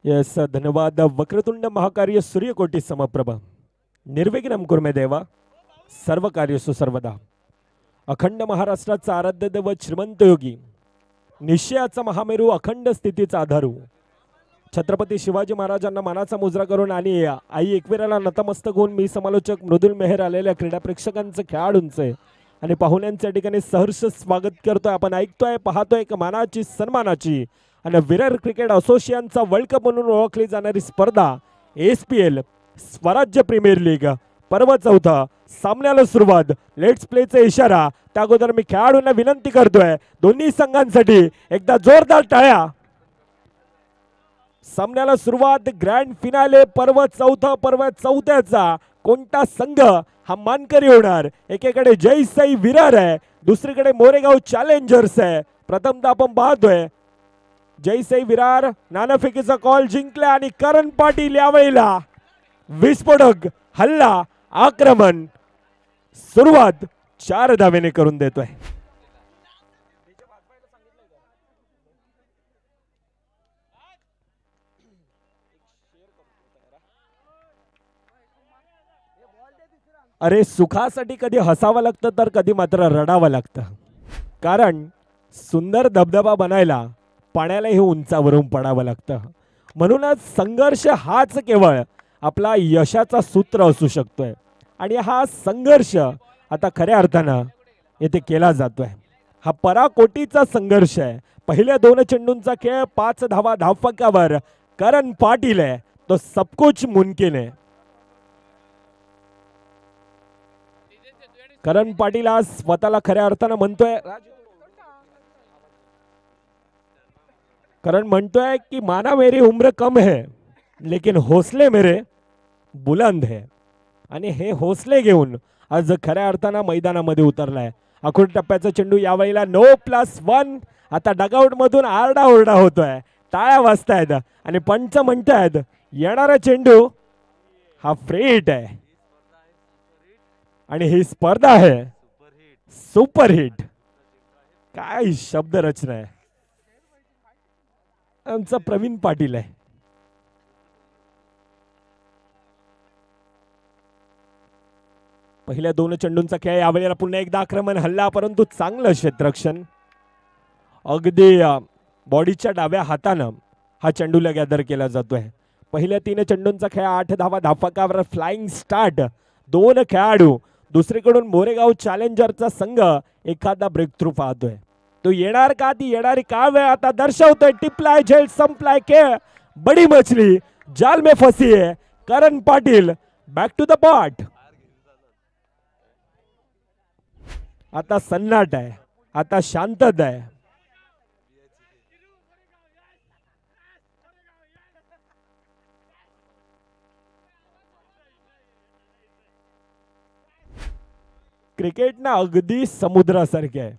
Yes धन्यवाद. वक्रतुंड महाकार्य सूर्यकोटी समप्रभ निर्विघ्नं कुर्मे देवा सर्व कार्यसु सर्वदा. अखंड महाराष्ट्राचा आराध्य दैवत श्रीमंत योगी निश्चयाचा महामेरू अखंड स्थितीचा आधारू छत्रपती शिवाजी महाराजांना मानाचा मुजरा करून आणि आई एकविराला नतमस्तक होऊन मी समालोचक मृदुल मेहर आलेल्या क्रीडा प्रेक्षकांचे खेळाडूंचे आणि पाहुण्यांच्या ठिकाणी सहर्ष स्वागत करतोय. आपण ऐकतोय पाहतोय एक मानाची सन्मानाची आणि विरार क्रिकेट असोसिएशनचा वर्ल्ड कप म्हणून ओळखली जाणारी स्पर्धा SPL स्वराज्य प्रीमियर लीग पर्व चौथा सामन्याला सुरुवात. लेट्स प्लेचा इशारा. त्या अगोदर मी खेळाडूंना विनंती करतोय दोन्ही संघांसाठी एकदा जोरदार टाळ्या. सामन्याला सुरुवात. ग्रँड फिनाले पर्व चौथा पर्व चौथ्याचा कोणता संघ हा मानकरी होणार. एकीकडे जय साई विरार आहे, दुसरीकडे मोरेगाव चॅलेंजर्स आहे. प्रथमतः आपण पाहतोय जय साई विरार नाणेफेकीचा कॉल जिंकला आणि करण पाटील यावेळेला विस्फोटक हल्ला आक्रमण सुरुवात 4 धावेने करून देतोय. अरे सुखासाठी कधी हसावं लागतं तर कधी मात्र रडावं लागतं. कारण सुंदर धबधबा बनायला पाण्यालाही उंचावरून पडावं लागतं. म्हणूनच संघर्ष हाच केवळ आपला यशाचा सूत्र असू शकतोय आणि हा संघर्ष आता खऱ्या अर्थानं येथे केला जातोय. हा पराकोटीचा संघर्ष आहे. पहिल्या 2 चेंडूंचा खेळ 5 धावा धावफलकावर. करण पाटील आहे तो सबकुछ मुमकिन आहे. करण पाटील आज स्वतःला खऱ्या अर्थानं म्हणतोय करण म्हणतोय की माना मेरी उम्र कम है लेकिन हौसले मेरे बुलंद है. आणि हे हौसले घेऊन आज खऱ्या अर्थानं मैदानामध्ये उतरलाय. अखूड टप्प्याचा चेंडू यावेळेला 9+1. आता डगआउट मधून आरडाओरडा होतोय, टाळ्या वाजतायत आणि पंच म्हणतायत येणारा चेंडू हा फ्रेट आहे आणि ही स्पर्धा आहे सुपरहिट. काय शब्द रचना आहे. आमचा प्रवीण पाटील आहे. पहिल्या 2 चेंडूंचा खेळ यावेळेला पुन्हा एकदा आक्रमण हल्ला परंतु चांगलं क्षेत्ररक्षण. अगदी बॉडीच्या डाव्या हातानं हा चेंडूला गॅदर केला जातोय. पहिल्या 3 चेंडूंचा खेळ 8 धावा धावफलकावर. फ्लाइंग स्टार्ट 2 खेळाडू. दुसरीकडून मोरेगाव चॅलेंजरचा संघ एखादा ब्रेक थ्रू पाहतोय. तो येणार का, ती येणारी का वेळ आता दर्शवतोय. टिपलाय झेल संपलाय खेळ. बडी मछली जाल में फसी है. Karan Patil back to the pot. आता सन्नाट आहे, आता शांतता आहे. क्रिकेट ना अगदी समुद्रासारखे आहे.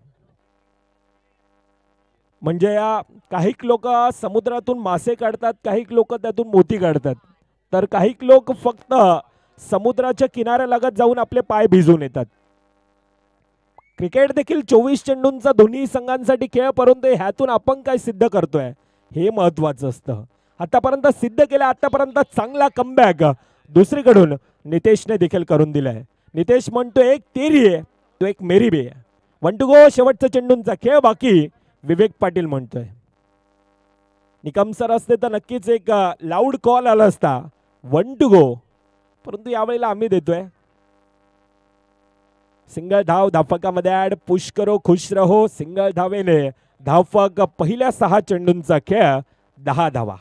म्हणजे या काही लोक समुद्रातून मासे काढतात, काही लोक त्यातून मोती काढतात, तर काही लोक फक्त समुद्राच्या किनाऱ्यालगत जाऊन आपले पाय भिजवून येतात. क्रिकेट देखील 24 चेंडूंचा दोन्ही संघांसाठी खेळ, परंतु ह्यातून आपण काय सिद्ध करतोय हे महत्वाचं असतं. आतापर्यंत सिद्ध केलं, आतापर्यंत चांगला कमबॅक दुसरीकडून नितेशने देखील करून दिलाय. नितेश म्हणतो एक तेरी आहे तो एक मेरी बी आहे. 1 टू गो. शेवटचा चेंडूंचा खेळ बाकी. विवेक पाटील म्हणतोय निकम सर असते तर नक्कीच एक लाऊड कॉल आला असता 1 टू गो, परंतु यावेळेला आम्ही देतोय. सिंगल धाव धावफलकामध्ये ऍड. पुश करो खुश रहो. सिंगल धावेने धावफलक. पहिल्या 6 चेंडूंचा खेळ 10 धावा.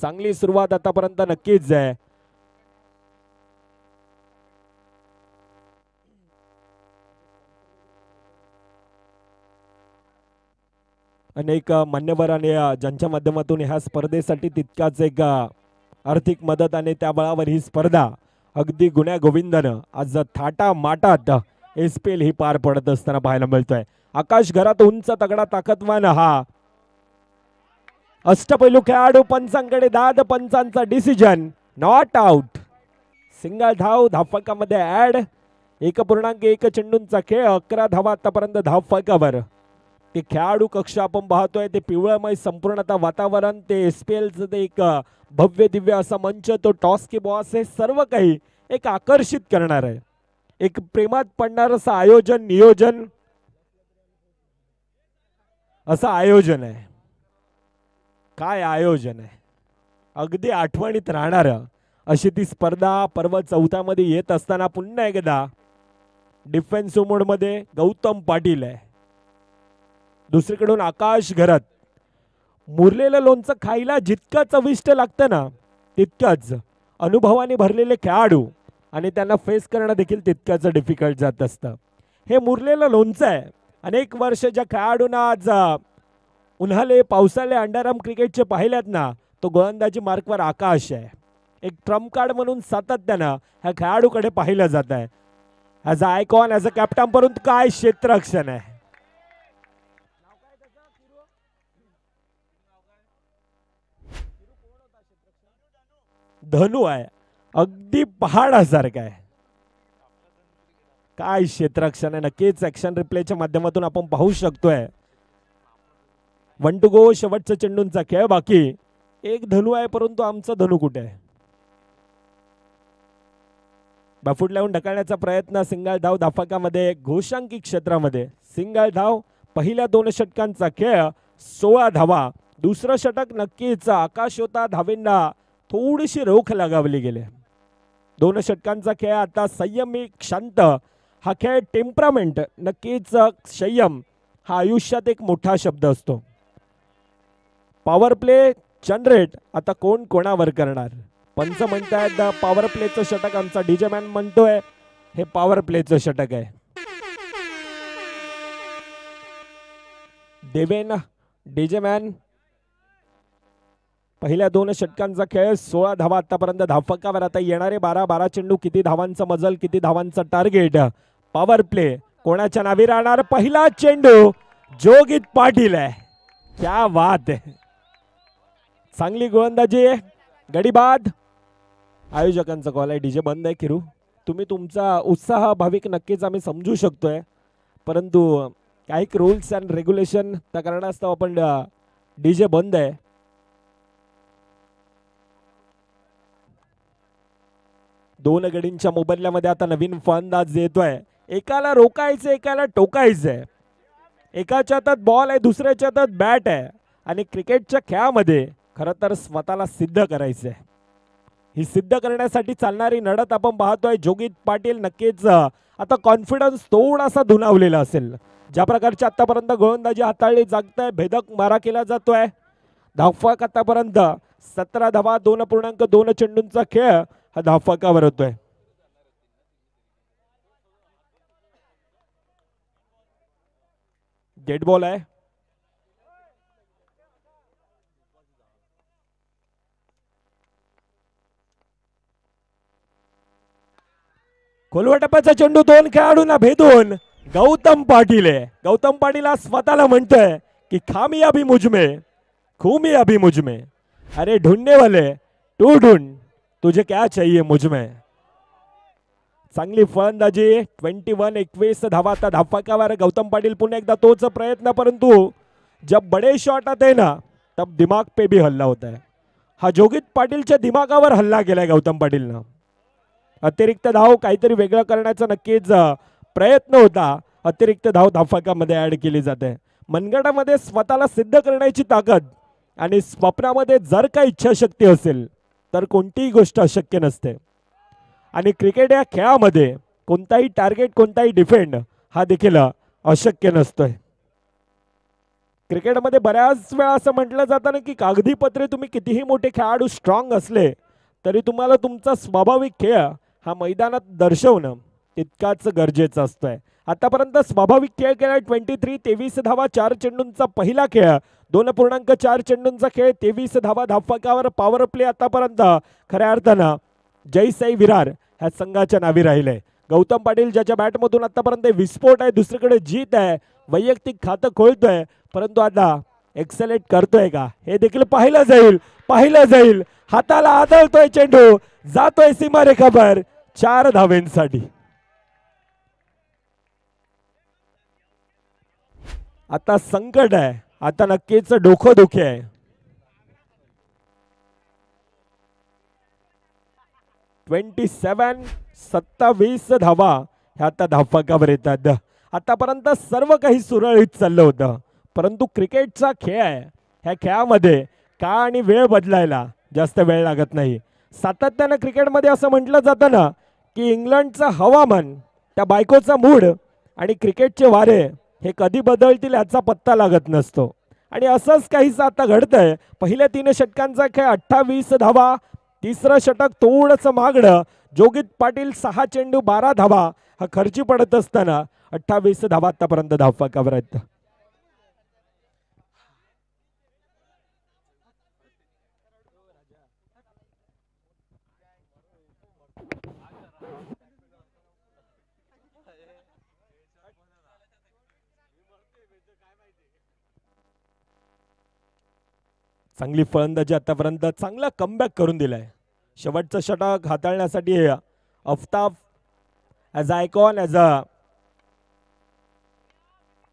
चांगली सुरुवात आतापर्यंत नक्कीच आहे. अनेक मान्यवर आणि ज्यांच्या माध्यमातून ह्या स्पर्धेसाठी तितकाच एक आर्थिक मदत आणि त्या बळावर ही स्पर्धा अगदी गुण्या गोविंदानं आज थाटा माटात SPL ही पार पडत असताना पाहायला मिळतोय. आकाश घरात उंच तगडा ताकदवान हा अष्टपैलू खेळाडू. पंचांकडे दाद. पंचांचा डिसिजन नॉट आउट. सिंगल धाव धावफलकामध्ये ऍड. 1.1 चेंडूंचा खेळ 11 धावा आतापर्यंत धावफलकावर. ते खेळाडू कक्ष आपण पाहतोय ते पिवळमय संपूर्णतः वातावरण ते SPLचं ते एक भव्य दिव्य असा मंच, तो टॉस की बॉस, हे सर्व काही एक आकर्षित करणार आहे. एक प्रेमात पडणार असं आयोजन, नियोजन असं आयोजन आहे. काय आयोजन आहे, अगदी आठवणीत राहणार अशी ती स्पर्धा. पर्व 4 मध्ये येत असताना पुन्हा एकदा डिफेन्स मोड मध्ये गौतम पाटील आहे. दुसरीकडून आकाश घरात. मुरलेलं लोणचं खायला जितकं चविष्ट लागतं ना, तितकंच अनुभवाने भरलेले खेळाडू आणि त्यांना फेस करणं देखील तितकंच डिफिकल्ट जात असतं. हे मुरलेलं लोणचं आहे. अनेक वर्ष ज्या खेळाडूंना आज उन्हाळे पावसाळे अंडरआर्म क्रिकेटचे पाहिल्यात ना, तो गोलंदाजी मार्कवर आकाश आहे. एक ट्रम्प कार्ड म्हणून सातत्यानं ह्या खेळाडूकडे पाहिलं जात आहे. As a icon, as a captain, परंतु काय क्षेत्ररक्षण आहे. धनु आहे, अगदी पहाडासारखा आहे. काय क्षेत्ररक्षण आहे. नक्कीच ऍक्शन रिप्लेच्या माध्यमातून आपण पाहू शकतोय. 1 to go, शेवटचा चेंडूंचा खेळ बाकी. एक धनु आहे, परंतु आमचा धनु कुठे आहे. बाफूट लावून ढकलण्याचा प्रयत्न. सिंगल धाव धाफकामध्ये, घोषांकी क्षेत्रामध्ये सिंगल धाव. पहिल्या 2 षटकांचा खेळ, 16 धावा. दुसरं षटक नक्कीच आकाश होता. धावेंना थोडीशी रोख लगावली गेली. 2 षटकांचा खेळ आता संयमी, शांत. हा खेळ टेम्परामेंट, नक्कीच संयम हा आयुष्यात एक मोठा शब्द असतो. पॉवर प्ले जनरेट आता कोण कोणावर करणार. पंच म्हणतायत पॉवर प्लेचं षटक. आमचा डीजे मॅन म्हणतोय हे पॉवर प्लेचं षटक आहे. देवेन डीजे मॅन. पहिल्या 2 षटकांचा खेळ, 16 धावा आतापर्यंत धावफलकावर. आता येणारे 12 चेंडू, किती धावांचा मजल, किती धावांचा टार्गेट. पॉवर प्ले कोणाच्या नावी राहणार. पहिला चेंडू जोगित पाटील आहे. क्या बात आहे. चांगली गोलंदाजी, गडी बाद. आयोजकांचा कॉल आहे, डीजे बंद आहे. किरू, तुम्ही तुमचा उत्साह भाविक नक्कीच आम्ही समजू शकतोय, परंतु काही रूल्स अँड रेग्युलेशन त्या कारणास्तव आपण डीजे बंद आहे. दोन गडींच्या मोबदल्यामध्ये आता नवीन फलंदाज येतोय. एकाला रोकायचं, एकाला टोकायचंय. एकाच्या हातात बॉल आहे, दुसऱ्याच्या हातात बॅट आहे. आणि क्रिकेटच्या खेळामध्ये खरं तर स्वतःला सिद्ध करायचंय. ही सिद्ध करण्यासाठी चालणारी लढत आपण पाहतोय. जोगित पाटील नक्कीच आता कॉन्फिडन्स थोडासा दुणावलेला असेल. ज्या प्रकारची आतापर्यंत गोलंदाजी हाताळली जागतंय, भेदक मारा केला जातोय. धावफलक आतापर्यंत 17 धावा, 2.2 चेंडूंचा खेळ हा धावफलकावर होतोय. डेड बॉल आहे. खोलवाटप्पाचा चेंडू, 2 खेळाडूंना भेदून गौतम पाटील आहे. गौतम पाटील स्वतःला म्हणतोय की खामियाबी मुझमे, खूमियाबी मुझमे. अरे ढूंढने वाले तू ढूंढ, तुझे क्या चाहिए मुझमे. चांगली फलंदाजी. 21 धावा आता धावफलकावर. गौतम पाटील पुन्हा एकदा तोच प्रयत्न, परंतु जब बड़े शॉट आते ना तब दिमाग पे भी हल्ला होता है. हा जोगित पाटीलच्या दिमागावर हल्ला केलाय गौतम पाटीलनं. अतिरिक्त धाव काहीतरी वेगळं करण्याचा नक्कीच प्रयत्न होता. अतिरिक्त धाव धावफलकामध्ये ऍड केली जाते. मनगटामध्ये स्वतःला सिद्ध करण्याची ताकद आणि स्वप्नामध्ये जर काही इच्छाशक्ती असेल तर कोणतीही गोष्ट अशक्य नसते. आणि क्रिकेट या खेळामध्ये कोणताही टार्गेट, कोणताही डिफेंड हा देखील अशक्य नसतोय. क्रिकेटमध्ये बऱ्याच वेळा असं म्हटलं जातं ना की कागदीपत्रे तुम्ही कितीही मोठे खेळाडू स्ट्रॉंग असले तरी तुम्हाला तुमचा स्वाभाविक खेळ हा मैदानात दर्शवणं तितकाच गरजेचं असतंय. आतापर्यंत स्वाभाविक खेळ केला 23 धावा, 4 चेंडूंचा पहिला खेळ. 2.4 चेंडूंचा खेळ, 23 धावा धावफलकावर. पॉवर प्ले आतापर्यंत खऱ्या अर्थानं जयसाई विरार ह्या संघाच्या नावी राहिले. गौतम पाटील ज्याच्या बॅटमधून आतापर्यंत विस्फोट आहे, दुसरीकडे जीत आहे, वैयक्तिक खातं खोलतोय, परंतु आता एक्सेलेट करतोय का हे देखील पाहिलं जाईल. पाहिलं जाईल. हाताला आदळतोय चेंडू, जातोय सीमारेखावर 4 धावेंसाठी. आता संकट आहे. आता नक्कीच डोकं दुखी आहे. 27 धावा ह्या आता धावफलकावर येतात. आतापर्यंत सर्व काही सुरळीत चाललं होतं, परंतु क्रिकेटचा खेळ आहे. ह्या खेळामध्ये काळ आणि वेळ बदलायला जास्त वेळ लागत नाही. सातत्यानं क्रिकेटमध्ये असं म्हटलं जातं ना की इंग्लंडचं हवामान, त्या बायकोचा मूड आणि क्रिकेटचे वारे हे कधी बदलतील याचा पत्ता लागत नसतो. आणि असंच काहीच आता घडतंय. पहिल्या 3 षटकांचा खेळ 28 धावा, तिसरं षटक थोडंसं मागणं, जोगित पाटील 6 चेंडू 12 धावा हा खर्ची पडत असताना 28 धावा आतापर्यंत धावफलकावर आहेत. चांगली फलंदाजी आतापर्यंत, चांगला कमबॅक करून दिलाय. शेवटचं षटक हाताळण्यासाठी Aftab as icon, as a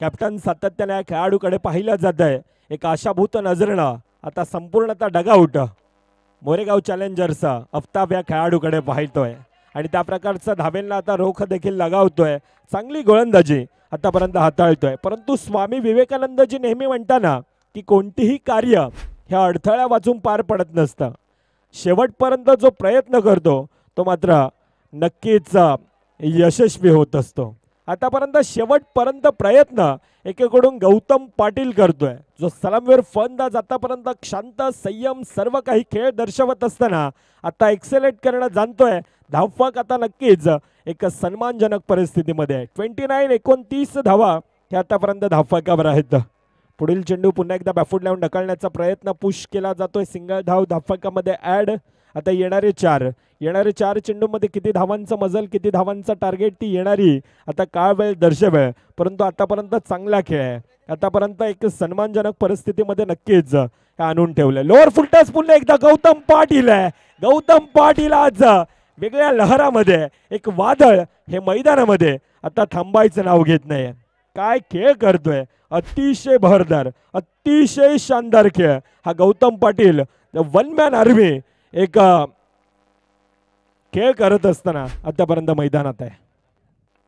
captain सातत्याने खेळाडूकडे पाहिलं जात आहे. एक आशाभूत नजरेनं आता संपूर्णतः डगआउट मोरेगाव चॅलेंजर्स अफ्ताब या खेळाडूकडे पाहतोय आणि त्या प्रकारचा धावेंना आता रोख देखील लगावतोय. चांगली गोलंदाजी आतापर्यंत हाताळतोय. परंतु स्वामी विवेकानंदजी नेहमी म्हणताना की कोणतीही कार्य ह्या अडथळ्या वाचून पार पडत नसतं. शेवटपर्यंत जो प्रयत्न करतो तो मात्र नक्कीच यशस्वी होत असतो. आतापर्यंत शेवटपर्यंत प्रयत्न एकीकडून गौतम पाटील करतोय, जो सलामीवर फलंदाज आतापर्यंत शांत संयम सर्व काही खेळ दर्शवत असताना आता एक्सेलेट करणं जाणतोय. धावफलक आता नक्कीच एक सन्मानजनक परिस्थितीमध्ये 29-29 धावा हे आतापर्यंत धावफलकावर आहेत. पुढील चेंडू पुन्हा एकदा बॅफूट लावून ढकलण्याचा प्रयत्न पुश केला जातोय. सिंगल धाव धावफलकामध्ये ॲड. आता येणारे 4 चेंडूमध्ये किती धावांचा मजल, किती धावांचा टार्गेट ती येणारी आता काळ वेळ दर्शवेल. परंतु आतापर्यंत चांगला खेळ आहे. आतापर्यंत एक सन्मानजनक परिस्थितीमध्ये नक्कीच आणून ठेवलंय. लोअर फुलटॉस पुन्हा एकदा गौतम पाटील आहे. गौतम पाटील आज वेगळ्या लहरामध्ये, एक वादळ हे मैदानामध्ये आता थांबायचं नाव घेत नाही. काय खेळ करतोय, अतिशय बहरदार, अतिशय शानदार खेळ हा Gautam Patil one man army एक खेळ करत असताना आतापर्यंत मैदानात आहे.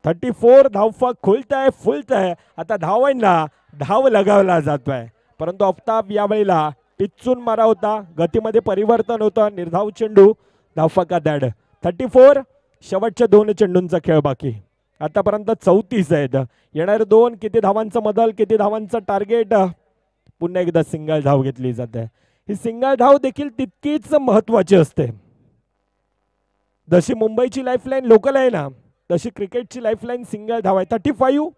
34 धावफलक खुलताय फुलताय. आता धावांना धाव लगावला जातोय, परंतु अफ्ताब यावेळेला टिच्चून मारा होता, गतीमध्ये परिवर्तन होतं. निर्धाव चेंडू धावफलकात ॲड. 34 शेवटच्या 2 चेंडूंचा खेळ बाकी. आतापर्यंत 34 आहेत. येणारे 2 किती धावांचा मदल, किती धावांचा टार्गेट. पुन्हा एकदा सिंगल धाव घेतली जाते. ही सिंगल धाव देखील तितकीच महत्वाची असते. जशी मुंबईची लाईफलाईन लोकल आहे ना, तशी क्रिकेटची लाईफलाईन सिंगल धाव आहे.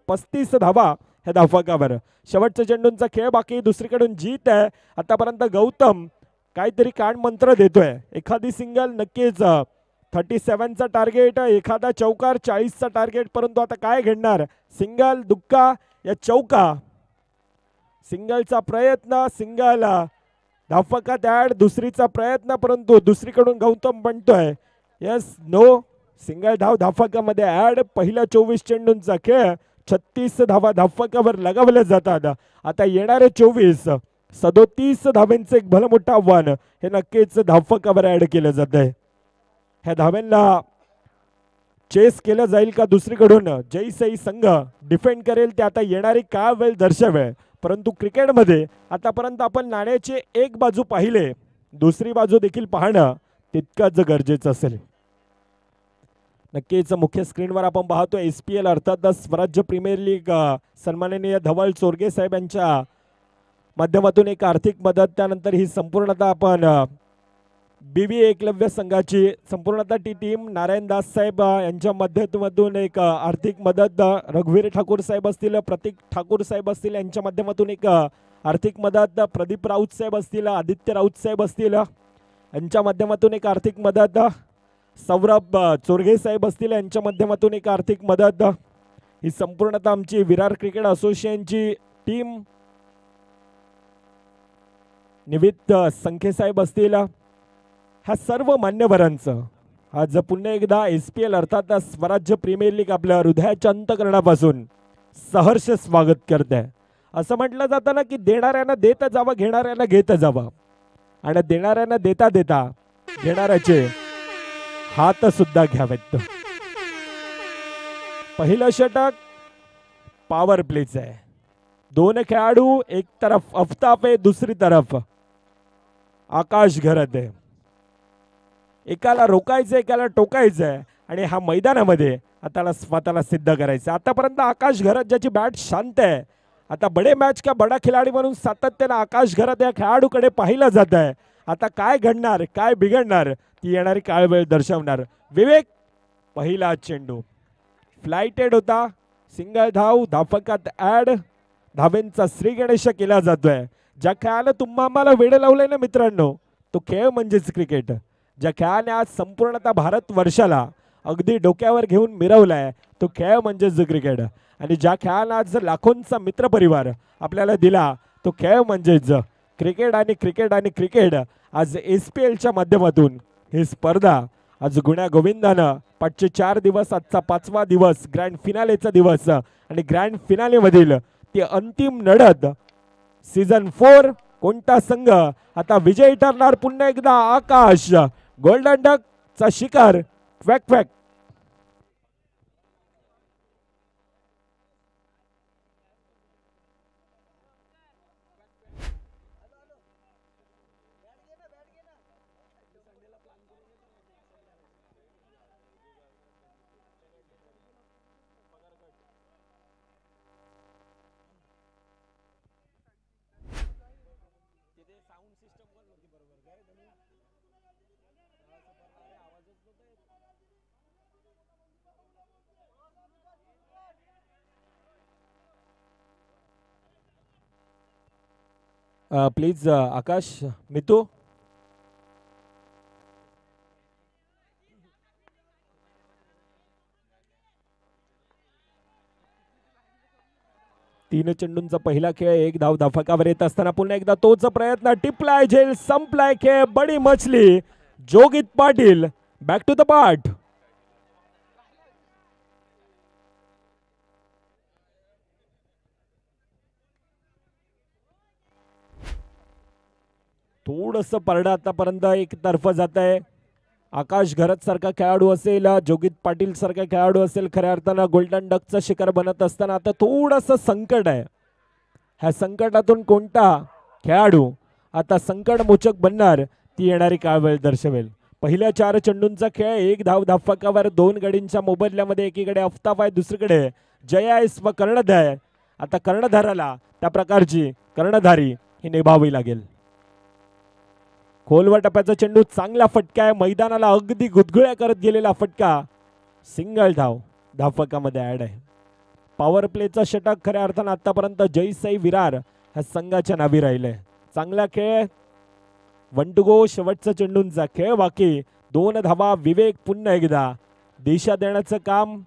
35 धावा ह्या धावफलकावर. शेवटच्या चेंडूंचा खेळ बाकी. दुसरीकडून जीत आहे. आतापर्यंत गौतम काहीतरी कान मंत्र देतोय. एखादी सिंगल नक्कीच 37चा टार्गेट, एखादा चौकार 40चा टार्गेट. परंतु आता काय घडणार, सिंगल दुक्का या चौका. सिंगलचा प्रयत्न, सिंगल धावफलकात ॲड. दुसरीचा प्रयत्न, परंतु दुसरीकडून गौतम म्हणतोय यस नो. सिंगल धाव धावफलकामध्ये ॲड. पहिल्या 24 चेंडूंचा खेळ 36 धावा धावफलकावर लगावल्या जातात. आता येणारे 24 37 धावेंचं एक भलं मोठं आव्हान हे नक्कीच धावफलकावर ॲड केलं जात आहे. ह्या धाव्यांना चेस केलं जाईल का, दुसरीकडून जयसई संघ डिफेंड करेल ते आता येणारी काळ वेळ दर्शवेल. परंतु क्रिकेटमध्ये आतापर्यंत आपण नाण्याचे एक बाजू पाहिले, दुसरी बाजू देखील पाहणं तितकंच गरजेचं असेल. नक्कीच मुख्य स्क्रीनवर आपण पाहतो SPL अर्थात स्वराज्य प्रीमियर लीग. सन्माननीय धवल चोरगे साहेब यांच्या माध्यमातून एक आर्थिक मदत, त्यानंतर ही संपूर्णतः आपण BB एकलव्य संघाची संपूर्णतः टी टीम नारायण दास साहेब यांच्या माध्यमातून एक आर्थिक मदत. रघुवीर ठाकूर साहेब असतील, प्रतीक ठाकूर साहेब असतील यांच्या माध्यमातून एक आर्थिक मदत. प्रदीप राऊत साहेब असतील, आदित्य राऊत साहेब असतील यांच्या माध्यमातून एक आर्थिक मदत. सौरभ चोरगे साहेब असतील यांच्या माध्यमातून एक आर्थिक मदत. ही संपूर्णतः आमची विरार क्रिकेट असोसिएशनची टीम. निवित संखे साहेब असतील, ह्या सर्व मान्यवरांचं आज पुन्हा एकदा SPL अर्थात स्वराज्य प्रीमियर लीग आपल्या हृदयाच्या अंतःकरणापासून सहर्ष स्वागत करते. असं म्हटलं जातं ना की देणाऱ्यांना देत जावं, घेणाऱ्यांना घेत जावं. आणि देणाऱ्यांना देता देता घेणाऱ्याचे हात सुद्धा घ्यावेत. पहिलं षटक पॉवर प्लेच आहे. दोन खेळाडू, एक तरफ अफ्ताब आहे, दुसरी तरफ आकाश घरत आहे. एकाला रोकायचं, एकाला टोकायचंय आणि हा मैदानामध्ये आता स्वतःला सिद्ध करायचं. आतापर्यंत आकाश घरत ज्याची बॅट शांत आहे, आता बडे मॅच का बडा खिलाडी म्हणून सातत्यानं आकाश घरत या खेळाडूकडे पाहिलं जात आहे. आता काय घडणार, काय बिघडणार ती येणारी काळ वेळ दर्शवणार. विवेक, पहिला चेंडू फ्लाइटेड होता, सिंगल धाव, धावफलकात ऍड, धावेंचा श्री गणेश केला जातोय. ज्या खेळाला तुम्हा आम्हाला वेळ लावलंय ना मित्रांनो, तो खेळ म्हणजेच क्रिकेट. ज्या खेळाने आज संपूर्णतः भारत वर्षाला अगदी डोक्यावर घेऊन मिरवलाय, तो खेळ म्हणजेच क्रिकेट. आणि ज्या खेळाला आज लाखोंचा मित्रपरिवार आपल्याला दिला, तो खेळ म्हणजेच क्रिकेट. आणि क्रिकेट आणि क्रिकेट आज SPLच्या माध्यमातून ही स्पर्धा आज गुण्या गोविंदानं पाचशे 4 दिवस, आजचा 5वा दिवस, ग्रँड फिनालेचा दिवस आणि ग्रँड फिनालेमधील ती अंतिम लढत. सीझन 4 कोणता संघ आता विजयी ठरणार? पुन्हा एकदा आकाश, गोल्डन डक चा शिकार. क्वॅक क्वॅक. प्लीज आकाश, मितू. तीन चेंडूंचा पहिला खेळ, एक धाव धाफकावर येत असताना पुन्हा एकदा तोच प्रयत्न, टिपलाय झेल, संपलाय खेळ. बडी मछली, Jogit Patil back to the part. थोडस परडा आतापर्यंत एक तर्फ जात आहे. आकाश घरत सारखा खेळाडू असेल, जोगित पाटील सारखा खेळाडू असेल, खऱ्या अर्थानं गोल्डन डकचा शिकार बनत असताना आता थोडस संकट आहे. ह्या संकटातून कोणता खेळाडू आता संकट मोचक बनणार ती येणारी काळ वेळ दर्शवेल. पहिल्या 4 चेंडूंचा खेळ, एक धाव धाफकावर, 2 गडींच्या मोबदल्यामध्ये एकीकडे अफ्ताब आहे, दुसरीकडे जयास व कर्णधार. आता कर्णधाराला त्या प्रकारची कर्णधारी ही निभावी लागेल. खोलवर टप्प्याचा चेंडू, चांगला फटका आहे, मैदानाला अगदी गुदगुळ्या करत गेलेला फटका. सिंगल धाव धावफलकामध्ये ऍड आहे. पॉवर प्लेचा षटक खऱ्या अर्थानं आतापर्यंत जयसाई विरार ह्या संघाच्या नावी राहिले. चांगला खेळ, 1 to go. शेवटचा चेंडूंचा खेळ बाकी, 2 धावा. विवेक पुन्हा एकदा दिशा देण्याचं काम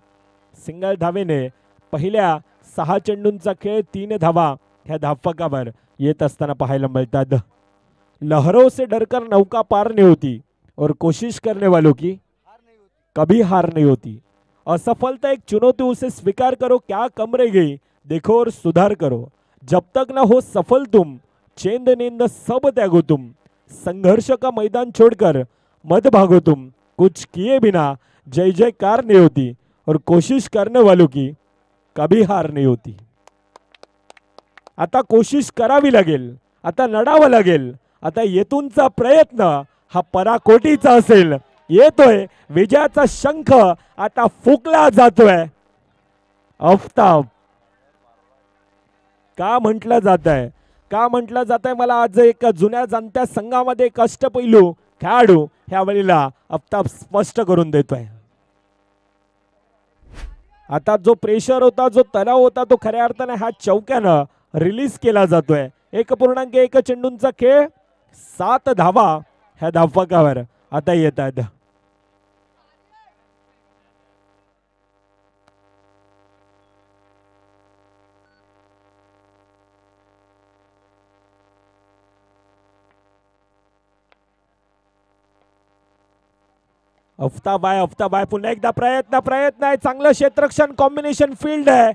सिंगल धावेने. पहिल्या 6 चेंडूंचा खेळ, 3 धावा ह्या धावफलकावर येत असताना पाहायला मिळतात. लहरों से डरकर नौका पार नहीं होती और कोशिश करने वालों की कभी हार नहीं होती. असफलता एक चुनौती, उसे स्वीकार करो, क्या कम रह गई देखो और सुधार करो. जब तक न हो सफल तुम, चेंद नींद सब त्यागो तुम. संघर्ष का मैदान छोड़कर मत भागो तुम. कुछ किए बिना जय जयकार नहीं होती और कोशिश करने वालों की कभी हार नहीं होती. आता कोशिश करावी लागेल, आता लढावं लागेल. आता येथूनचा प्रयत्न हा पराकोटीचा असेल. येतोय विजयाचा शंख, आता फुकला जातोय. अफ्ताब, का म्हटलं जात आहे, का म्हटलं जात आहे, मला आज एक जुन्या जाणत्या संघामध्ये कष्टपैलू खेळाडू ह्या वेळेला अफ्ताब स्पष्ट करून देतोय. आता जो प्रेशर होता, जो तणाव होता, तो खऱ्या अर्थाने ह्या चौक्यानं रिलीज केला जातोय. 1.1 चेंडूंचा खेळ, 7 धावा ह्या धावफलकावर आता येत आहेत. अफ्ताब आहे, पुन्हा एकदा प्रयत्न आहे, चांगलं क्षेत्ररक्षण, कॉम्बिनेशन फील्ड आहे,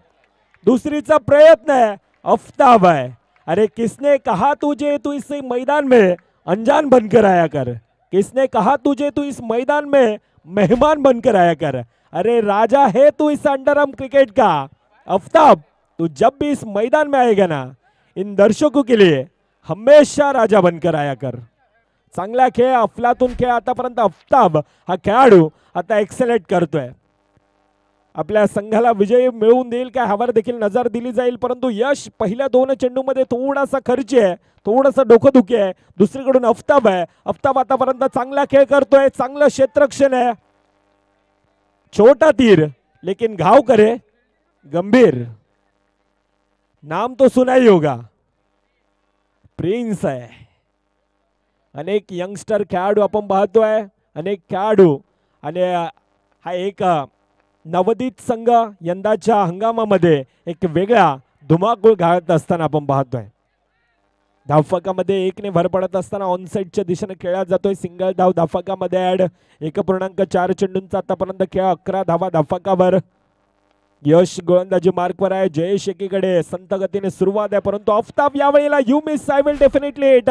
दुसरीचा प्रयत्न आहे. अफ्ताब आहे. अरे किसने कहा तुझे तू इस मैदान में अनजान बनकर आया कर. किसने कहा तुझे तू इस मैदान में मेहमान बनकर आया कर। अरे राजा है तू इस अंडरआर्म क्रिकेट का। आफ्ताब, तू जब भी इस मैदान में आएगा ना, इन दर्शकों के लिए हमेशा राजा बनकर आया कर। चांगला खेळ, अफलातून खेळ आतापर्यंत आफ्ताब हा खेळाडू आता एक्सेलेंट करतोय। आपल्या संघाला विजय मिळवून देईल का ह्यावर देखील नजर दिली जाईल, परंतु यश पहिल्या 2 चेंडूमध्ये थोडासा खर्ची आहे, थोडंसं डोकंदुखी आहे। दुसरीकडून आफ्ताब आहे, आफ्ताब आतापर्यंत चांगला खेळ करतोय, चांगलं क्षेत्ररक्षण आहे। छोटा तीर लेकिन घाव करे गंभीर। नाम तो सुना ही होगा, प्रिन्स आहे। अनेक यंगस्टर खेळाडू आपण पाहतोय, अनेक खेळाडू आणि हा एक नवोदित संघ यंदाच्या हंगामामध्ये एक वेगळा धुमाकूळ घालत असताना आपण पाहतोय। धावफलकामध्ये 1 ने भर पडत असताना ऑनसाइडच्या दिशेने खेळला जातोय। सिंगल धाव धावफलकामध्ये ऍड। 1.4 चेंडूंचा आतापर्यंत खेळ, 11 धावा धावफलकावर। यश गोलंदाजी मार्कवर आहे, जयेश एकीकडे संत गतीने सुरुवात आहे, परंतु आफ्ताब यावेळेला you miss I will definitely hit.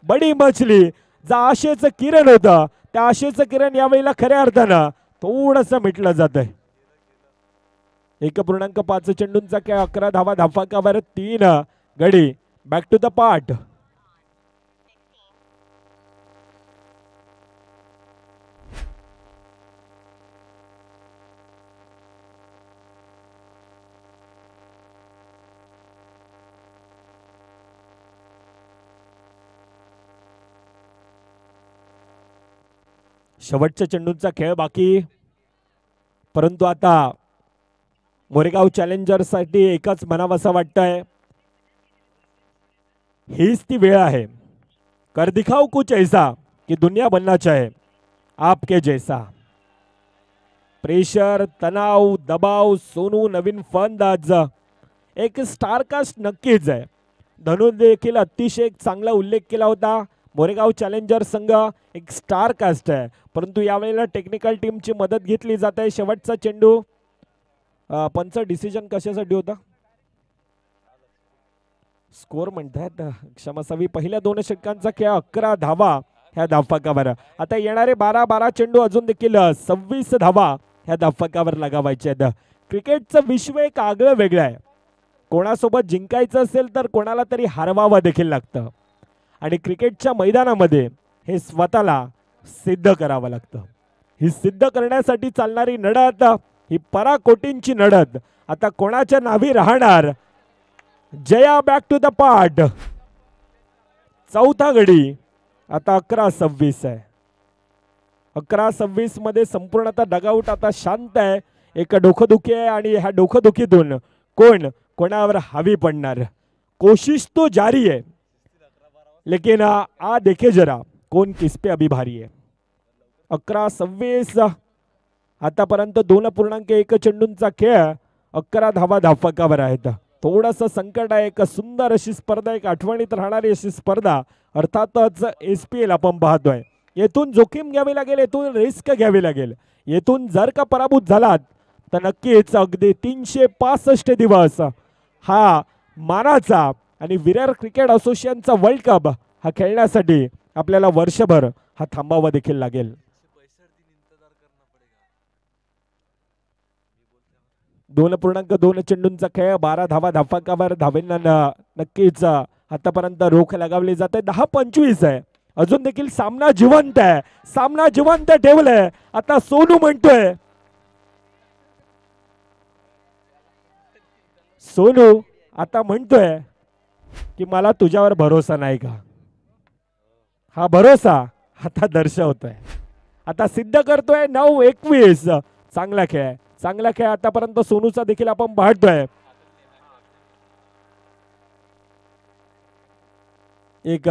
बडी मछली, जा आशेचं किरण होतं, त्या आशेचं किरण यावेळेला खऱ्या अर्थानं थोडंसं मिटलं जातंय। 1.5 चेंडूंचा खेळ, 11 धावा धावफलकावर, 3 गडी। Back to the part. शेवटच्या चेंडूंचा खेळ बाकी, परंतु आता मोरेगाव चॅलेंजर्ससाठी एकच म्हणावंसं वाटतंय, हीच ती वेळ आहे। कर दिखाओ कुछ ऐसा कि दुनिया बनना चाहे आपके जैसा। प्रेशर, तणाव, दबाव, सोनू नवीन फलंदाज, एक स्टारकास्ट नक्कीच आहे। धनु देखील अतिशय एक चांगला उल्लेख केला होता। मोरेगाव चॅलेंजर संघ एक स्टार कास्ट आहे, परंतु यावेळेला टेक्निकल टीमची मदत घेतली जात आहे। शेवटचा चेंडू, पंच डिसिजन कशासाठी होता? स्कोर म्हणतात, क्षमस्वी। पहिल्या 2 षटकांचा खेळ, 11 धावा ह्या धावफलकावर। आता येणारे 12 चेंडू अजून देखील 26 धावा ह्या धावफलकावर लगावायचे आहेत। क्रिकेटचं विश्व एक आगळं वेगळं आहे। कोणासोबत जिंकायचं असेल तर कोणाला तरी हरवावं देखील लागतं, आणि क्रिकेटच्या मैदानामध्ये हे स्वतःला सिद्ध करावं लागतं। ही सिद्ध करण्यासाठी चालणारी लढत, ही पराकोटींची लढत आता कोणाच्या नावी राहणार? जया बॅक टू द पार्ट। चौथा गडी आता 11-26 आहे। 11-26 मध्ये संपूर्णतः डगआउट आता शांत आहे। एक डोकंदुखी आहे, आणि ह्या डोकंदुखीतून कोण कोणावर हावी पडणार? कोशिश तो जारी है, लेकिन आ देखे जरा कौन किस पे अभी भारी है। 11-26 आतापर्यंत 2.1 चेंडूंचा खेळ, 11 धावा धावफलकावर आहेत। थोडंसं संकट आहे, एक सुंदर अशी स्पर्धा, एक आठवणीत राहणारी अशी स्पर्धा। अर्थातच SPL आपण पाहतोय, येथून जोखीम घ्यावी लागेल, येथून रिस्क घ्यावी लागेल। येथून जर का पराभूत झालात तर नक्कीच अगदी 365 दिवस हा मानाचा आणि विरार क्रिकेट असोसिएशनचा वर्ल्ड कप हा खेळण्यासाठी आपल्याला वर्षभर हा थांबावा देखील लागेल। 2.2 चेंडूंचा खेळ, 12 धावा धावफलकावर। धावेंना नक्कीच आतापर्यंत रोख लगावली जाते। 10-25 आहे, अजून देखील सामना जिवंत आहे, सामना जिवंत ठेवलाय। आता सोनू म्हणतोय, सोनू आता म्हणतोय की मला तुझ्यावर भरोसा नाही का? हा भरोसा आता दर्शवतोय, आता सिद्ध करतोय। 9-21 चांगला खेळ, चांगला खेळ आतापर्यंत सोनूचा देखील आपण पाहतोय। एक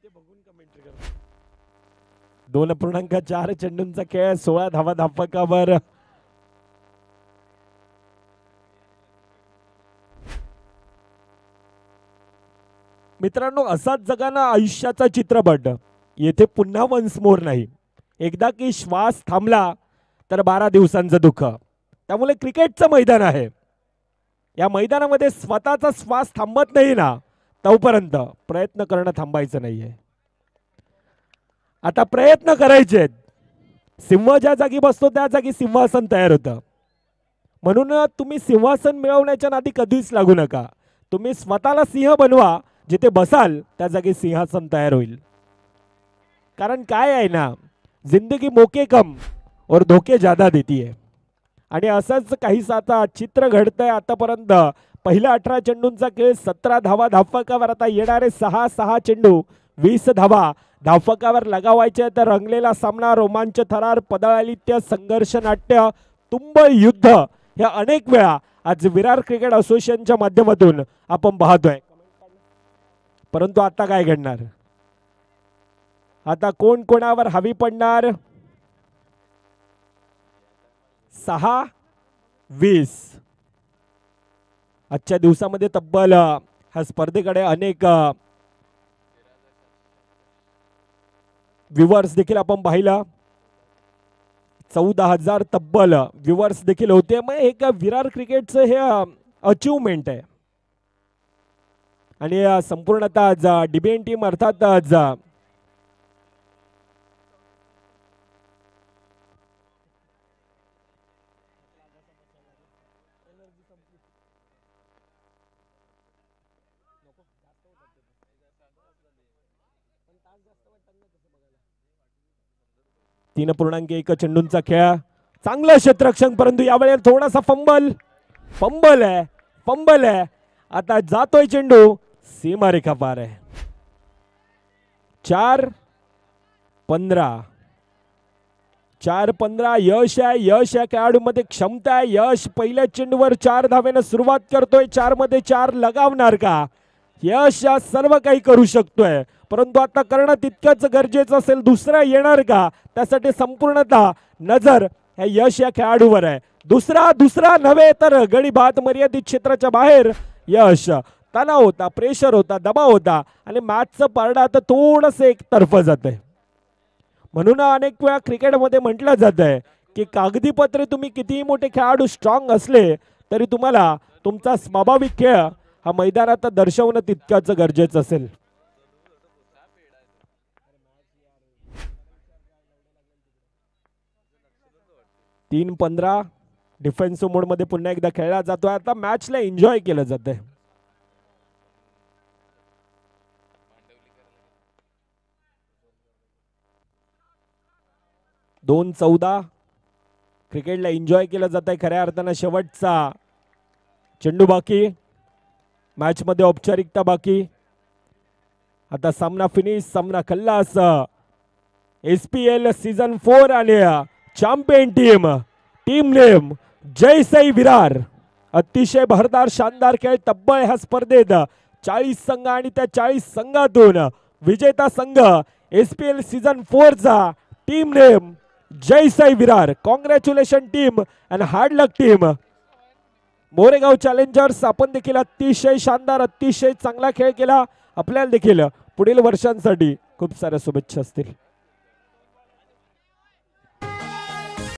बघून कमेंट्री करतो। 2.4 चेंडूंचा खेळ, 16 धावा धावफलकावर। मित्रांनो, असाच जगाना आयुष्याचा चित्रपट, येथे पुन्हा वन्स मोर नाही। एकदा की श्वास थांबला तर 12 दिवसांचं दुःख। त्यामुळे क्रिकेटचं मैदान आहे, या मैदानामध्ये स्वतःचा श्वास थांबत नाही ना तोपर्यंत प्रयत्न करणं थांबायचं नाहीये. आता प्रयत्न करायचे. सिंह ज्या जागी बसतो त्या जागी सिंहासन तयार होतं. म्हणून तुम्ही सिंहासन मिळवण्याच्या नादी कधीच लागू नका. तुम्ही स्वतःला सिंह बनवा. जिथे बसाल त्या जागी सिंहासन तयार होईल. कारण काय आहे ना, जिंदगी मोके कम और धोके ज्यादा देती है. आणि असंच काहीसं आता चित्र घडतंय. आतापर्यंत पहिल्या 18 चेंडूंचा खेळ 17 धावा धावफलकावर. आता येणारे 6 चेंडू 20 धावा धावफलकावर लगावायचे. तर रंगलेला सामना, रोमांच थरार, पदालित्य, संघर्ष नाट्य, तुंबळ युद्ध हे अनेक वेळा आज विरार क्रिकेट असोसिएशनच्या माध्यमातून आपण पाहतोय. परंतु आता काय घडणार, आता कोण कोणावर हवी पडणार. 6-20 आजच्या दिवसामध्ये तब्बल ह्या स्पर्धेकडे अनेक व्ह्यूअर्स देखील आपण पाहिला. 14,000 तब्बल व्ह्यूअर्स देखील होते. मग एक विरार क्रिकेटचं हे अचीवमेंट आहे. आणि संपूर्णतः आज डिबेन टीम अर्थात आज तीन 3.1 चेंडूंचा खेळ. चांगलं क्षेत्ररक्षण, परंतु यावेळेला थोडासा फंबल आहे. आता जातोय चेंडू, सीमारेखा पार आहे. 4-15 यश आहे. यश या खेळाडूमध्ये क्षमता आहे. यश पहिल्या चेंडूवर 4 धावेनं सुरुवात करतोय. 4 मध्ये 4 लगावणार का? यश या सर्व काही करू शकतोय, परंतु आता करणं तितकंच गरजेचं असेल. दुसरा येणार का? त्यासाठी संपूर्णतः नजर या यश या खेळाडूवर आहे. दुसरा नव्हे तर गडी बाद मर्यादित क्षेत्राच्या बाहेर यश. तणाव होता, प्रेशर होता, दबाव होता आणि मॅचचं पारडं आता थोडंसं एकतर्फ जात आहे. म्हणून अनेक वेळा क्रिकेटमध्ये म्हटलं जात आहे की कागदीपत्रे तुम्ही कितीही मोठे खेळाडू स्ट्रॉंग असले तरी तुम्हाला तुमचा स्वाभाविक खेळ हा मैदानात दर्शवणं तितकंच गरजेचं असेल. 3-15 डिफेन्सिव्ह मोडमध्ये पुन्हा एकदा खेळला जातोय. आता मॅचला एन्जॉय केलं जातंय. दोन 14 क्रिकेटला एन्जॉय केलं जात आहे. खऱ्या अर्थानं शेवटचा चेंडू बाकी, मॅच मध्ये औपचारिकता बाकी. आता सामना फिनिश, सामना खल्लास. SPL सीझन 4 आणि champion team name Jai Virar. अतिशय भरदार शानदार खेळ. तब्बल ह्या स्पर्धेत 40 संघ आणि त्या 40 संघातून विजेता संघ SPL सीझन 4 चा team name Jai Virar. Congratulation team and hard luck team. Moregaon challengers, आपण देखील अतिशय शानदार, अतिशय चांगला खेळ केला. आपल्याला देखील पुढील वर्षांसाठी खूप साऱ्या शुभेच्छा असतील.